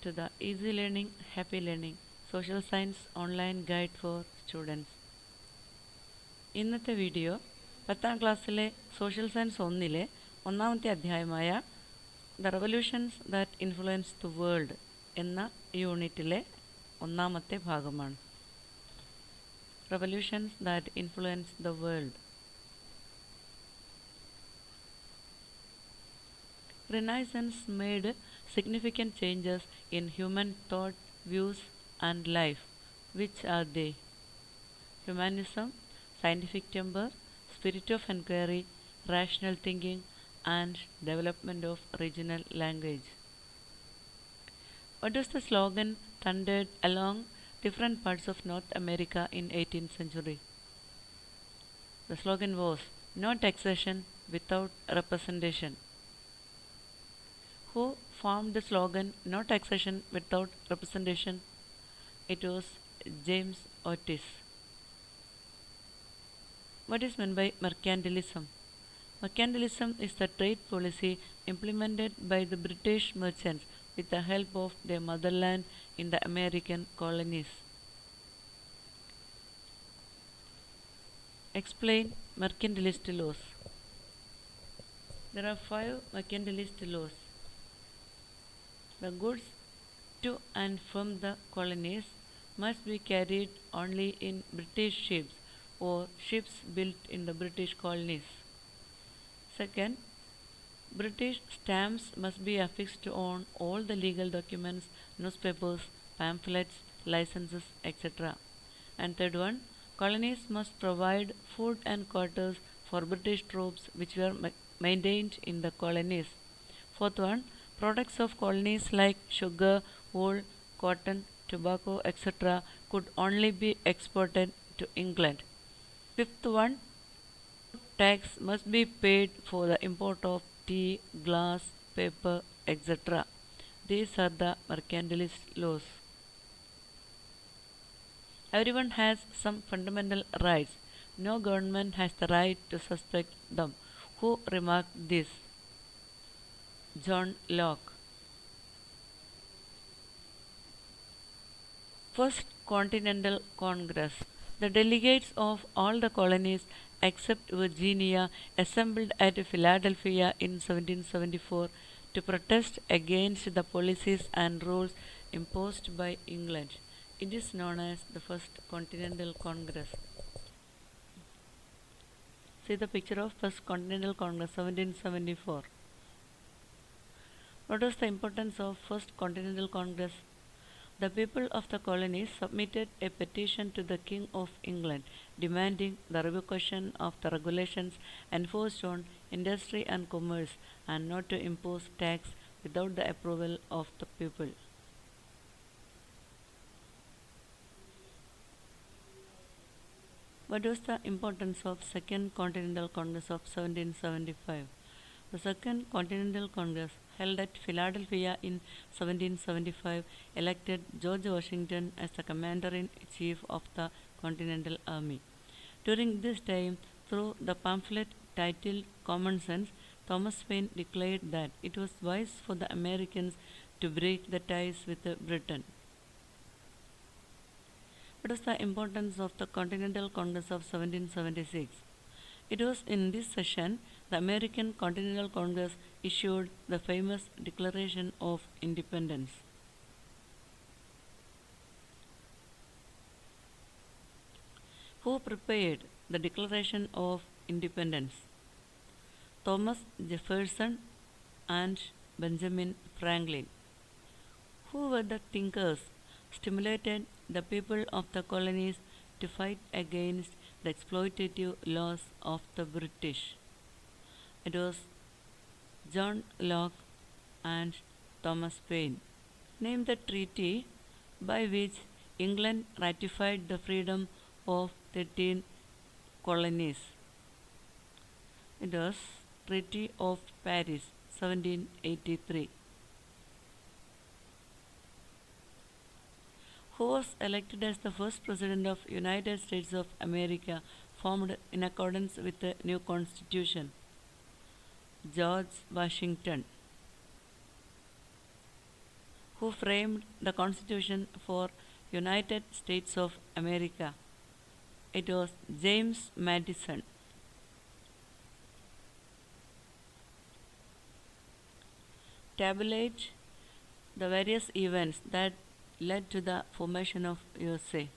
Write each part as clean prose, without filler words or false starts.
to the Easy Learning, Happy Learning Social Science Online Guide for Students. ഇന്നത്തെ video 10ാം ക്ലാസ്സിലെ social science 1-ലെ ഒന്നാമത്തെ അധ്യായമായ the revolutions that influence the world എന്ന യൂണിറ്റിലെ ഒന്നാമത്തെ ഭാഗമാണ്. Revolutions that influence the world. Renaissance made significant changes in human thought, views, and life. Which are they? Humanism, scientific temper, spirit of inquiry, rational thinking, and development of regional language. What was the slogan thundered along different parts of North America in 18th century? The slogan was, "No taxation without representation." Who formed the slogan, "No taxation without representation"? It was James Otis. What is meant by mercantilism? Mercantilism is the trade policy implemented by the British merchants with the help of their motherland in the American colonies. Explain mercantilist laws. There are 5 mercantilist laws. The goods to and from the colonies must be carried only in British ships or ships built in the British colonies. Second, British stamps must be affixed on all the legal documents, newspapers, pamphlets, licenses, etc. And third one, colonies must provide food and quarters for British troops which were maintained in the colonies. Fourth one, products of colonies like sugar, wool, cotton, tobacco, etc. could only be exported to England. Fifth one, tax must be paid for the import of tea, glass, paper, etc. These are the mercantilist laws. Everyone has some fundamental rights. No government has the right to suspect them. Who remarked this? John Locke. First Continental Congress. The delegates of all the colonies except Virginia assembled at Philadelphia in 1774 to protest against the policies and rules imposed by England. It is known as the First Continental Congress. See the picture of First Continental Congress 1774. What was the importance of First Continental Congress? The people of the colonies submitted a petition to the King of England demanding the revocation of the regulations enforced on industry and commerce and not to impose tax without the approval of the people. What was the importance of Second Continental Congress of 1775? The Second Continental Congress, held at Philadelphia in 1775, elected George Washington as the commander-in-chief of the Continental Army. During this time, through the pamphlet titled Common Sense, Thomas Paine declared that it was wise for the Americans to break the ties with Britain. What was the importance of the Continental Congress of 1776? It was in this session the American Continental Congress issued the famous Declaration of Independence. Who prepared the Declaration of Independence? Thomas Jefferson and Benjamin Franklin. Who were the thinkers stimulated the people of the colonies to fight against the exploitative laws of the British? It was John Locke and Thomas Paine. Name the treaty by which England ratified the freedom of 13 colonies. It was Treaty of Paris, 1783. Who was elected as the first president of United States of America, formed in accordance with the new constitution? George Washington. Who framed the Constitution for United States of America? It was James Madison. Tabulate the various events that led to the formation of USA.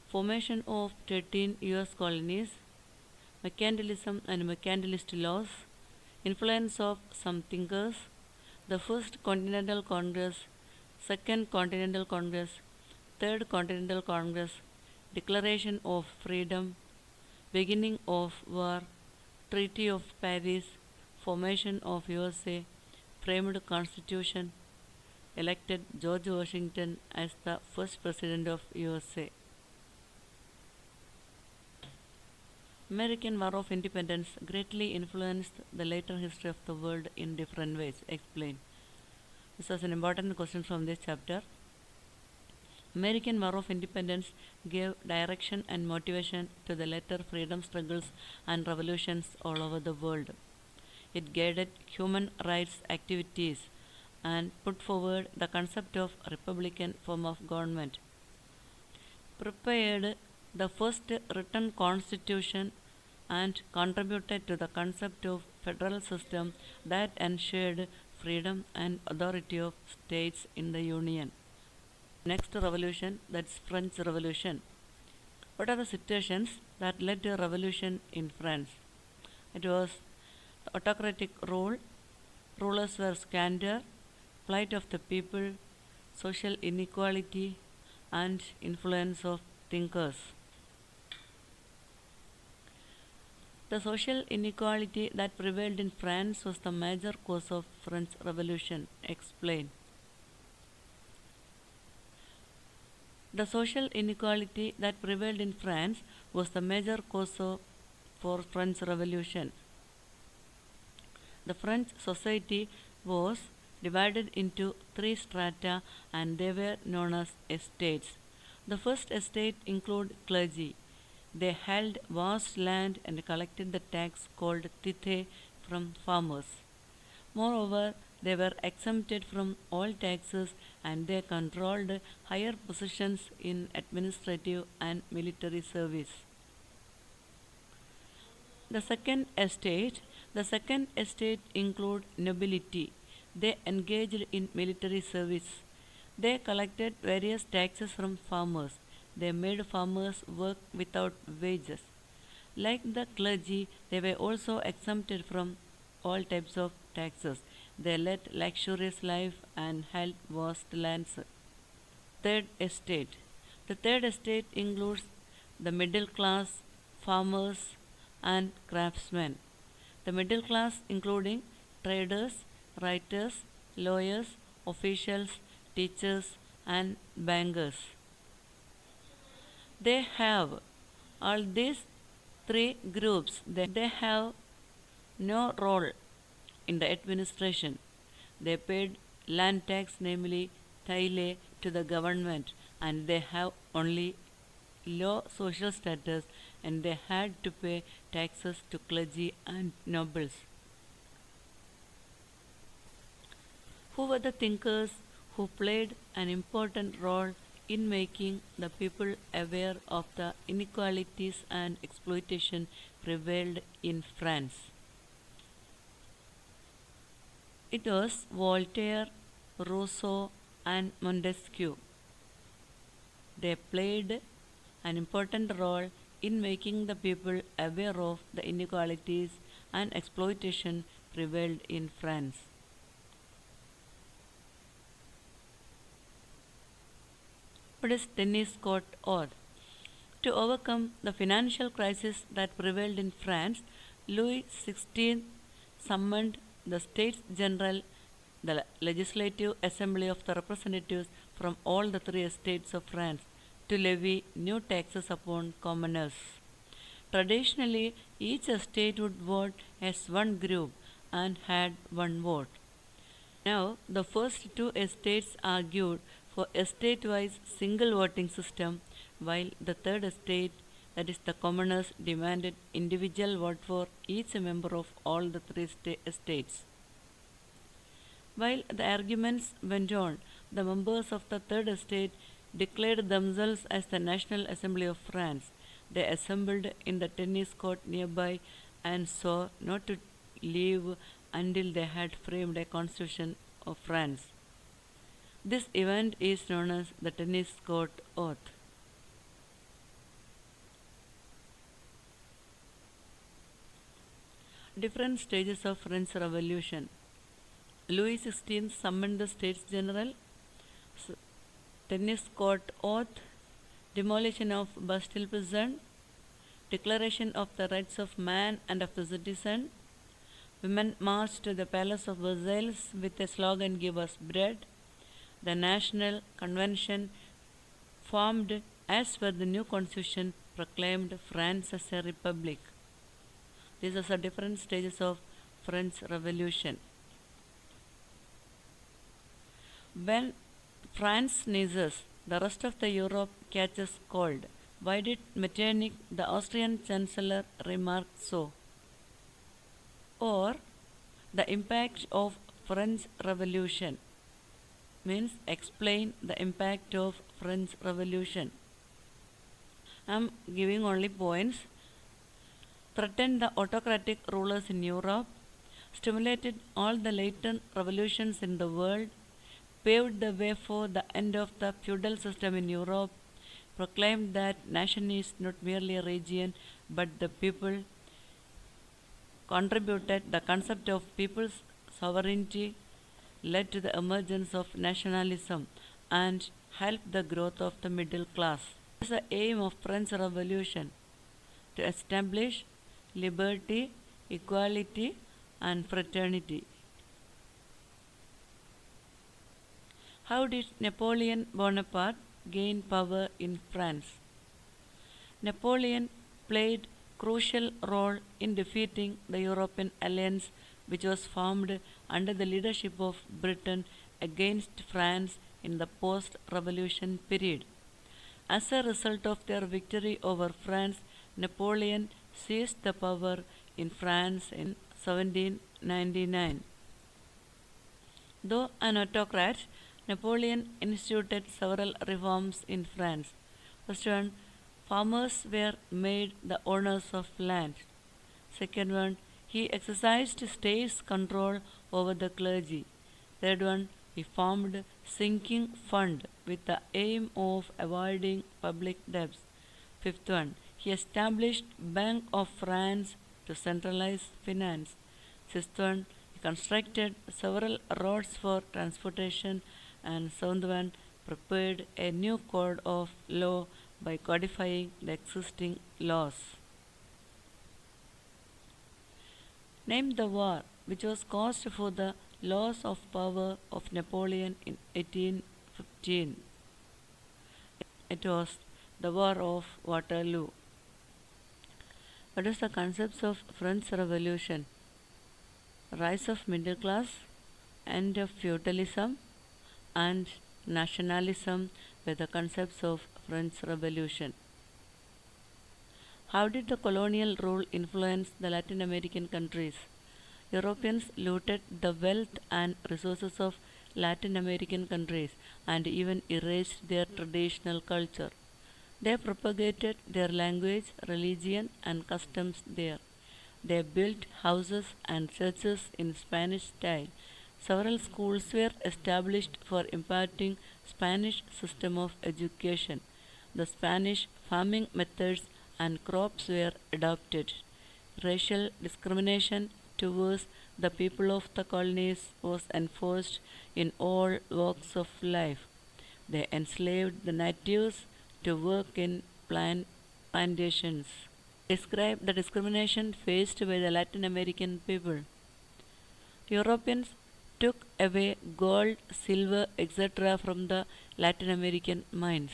Formation of 13 US colonies, mercantilism and mercantilist laws, influence of some thinkers, the First Continental Congress, Second Continental Congress, Third Continental Congress, Declaration of Freedom, beginning of war, Treaty of Paris, formation of USA, framed Constitution, elected George Washington as the first President of USA. American War of Independence greatly influenced the later history of the world in different ways. Explain. This was an important question from this chapter. American War of Independence gave direction and motivation to the later freedom struggles and revolutions all over the world. It guided human rights activities and put forward the concept of republican form of government, prepared the first written constitution, and contributed to the concept of federal system that ensured freedom and authority of states in the union. Next revolution, that's French Revolution. What are the situations that led to a revolution in France? It was the autocratic rule, rulers were squandered, plight of the people, social inequality, and influence of thinkers. The social inequality that prevailed in France was the major cause of French Revolution. Explain. The social inequality that prevailed in France was the major cause for French Revolution. The French society was divided into three strata and they were known as estates. The first estate included clergy. They held vast land and collected the tax called tithe from farmers. Moreover, they were exempted from all taxes and they controlled higher positions in administrative and military service. The second estate included nobility. They engaged in military service. They collected various taxes from farmers. They made farmers work without wages. Like the clergy, they were also exempted from all types of taxes. They led luxurious life and held vast lands. Third estate. The third estate includes the middle class, farmers, and craftsmen. The middle class including traders, writers, lawyers, officials, teachers, and bankers. They have all these three groups. They have no role in the administration. They paid land tax, namely taille, to the government, and they have only low social status and they had to pay taxes to clergy and nobles. Who were the thinkers who played an important role in making the people aware of the inequalities and exploitation prevailed in France? It was Voltaire, Rousseau, and Montesquieu. They played an important role in making the people aware of the inequalities and exploitation prevailed in France. What is tennis court or? To overcome the financial crisis that prevailed in France, Louis XVI summoned the States General, the Legislative Assembly of the Representatives from all the three estates of France, to levy new taxes upon commoners. Traditionally, each estate would vote as one group and had one vote. Now, the first two estates argued for estate-wise single voting system, while the third estate, that is the commoners, demanded individual vote for each member of all the three estates. While the arguments went on, the members of the Third Estate declared themselves as the National Assembly of France. They assembled in the tennis court nearby and swore not to leave until they had framed a constitution of France. This event is known as the tennis court oath. Different stages of French Revolution. Louis XVI summoned the States General, tennis court oath, demolition of Bastille prison, declaration of the rights of man and of the citizen. Women marched to the Palace of Versailles with a slogan, "Give us bread." The National Convention formed as per the new constitution proclaimed France as a republic. These are the different stages of French Revolution. When France sneezes, the rest of the Europe catches cold. Why did Metternich, the Austrian chancellor, remark so? Or the impact of French Revolution means explain the impact of French Revolution. I am giving only points. Threatened the autocratic rulers in Europe, stimulated all the latent revolutions in the world, paved the way for the end of the feudal system in Europe, proclaimed that nation is not merely a region but the people, contributed the concept of people's sovereignty, led to the emergence of nationalism, and helped the growth of the middle class. This is the aim of French Revolution: to establish liberty, equality, and fraternity. How did Napoleon Bonaparte gain power in France? Napoleon played crucial role in defeating the European alliance which was formed under the leadership of Britain against France in the post-revolution period. As a result of their victory over France, Napoleon seized the power in France in 1799. Though an autocrat, Napoleon instituted several reforms in France. First one, farmers were made the owners of land. Second one, he exercised state's control over the clergy. Third one, he formed sinking fund with the aim of avoiding public debts. Fifth one, he established Bank of France to centralize finance. Sixth one, he constructed several roads for transportation. And seventh one, prepared a new code of law by codifying the existing laws. Name the war which was caused for the loss of power of Napoleon in 1815. It was the War of Waterloo. What is the concepts of French Revolution? Rise of middle class, end of feudalism, and nationalism were the concepts of French Revolution. How did the colonial rule influence the Latin American countries? Europeans looted the wealth and resources of Latin American countries and even erased their traditional culture. They propagated their language, religion, and customs there. They built houses and churches in Spanish style. Several schools were established for imparting Spanish system of education. The Spanish farming methods and crops were adopted. Racial discrimination towards the people of the colonies was enforced in all walks of life. They enslaved the natives to work in plantations. Describe the discrimination faced by the Latin American people. Europeans took away gold, silver, etc. from the Latin American mines.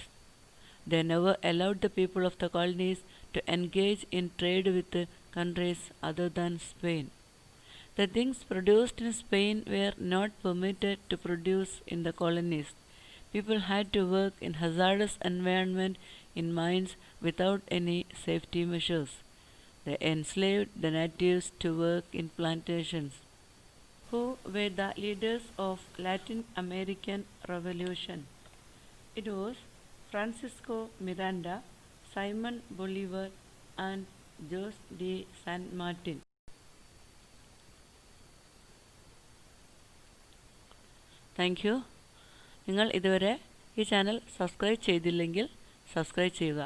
They never allowed the people of the colonies to engage in trade with countries other than Spain. The things produced in Spain were not permitted to produce in the colonies. People had to work in hazardous environment in mines without any safety measures. They enslaved the natives to work in plantations. Who were the leaders of Latin American Revolution? It was Francisco Miranda, Simon Bolivar, and Jose de San Martin. Thank you. നിങ്ങൾ ഇതുവരെ ഈ channel subscribe ചെയ്തില്ലെങ്കിൽ subscribe ചെയ്യുക.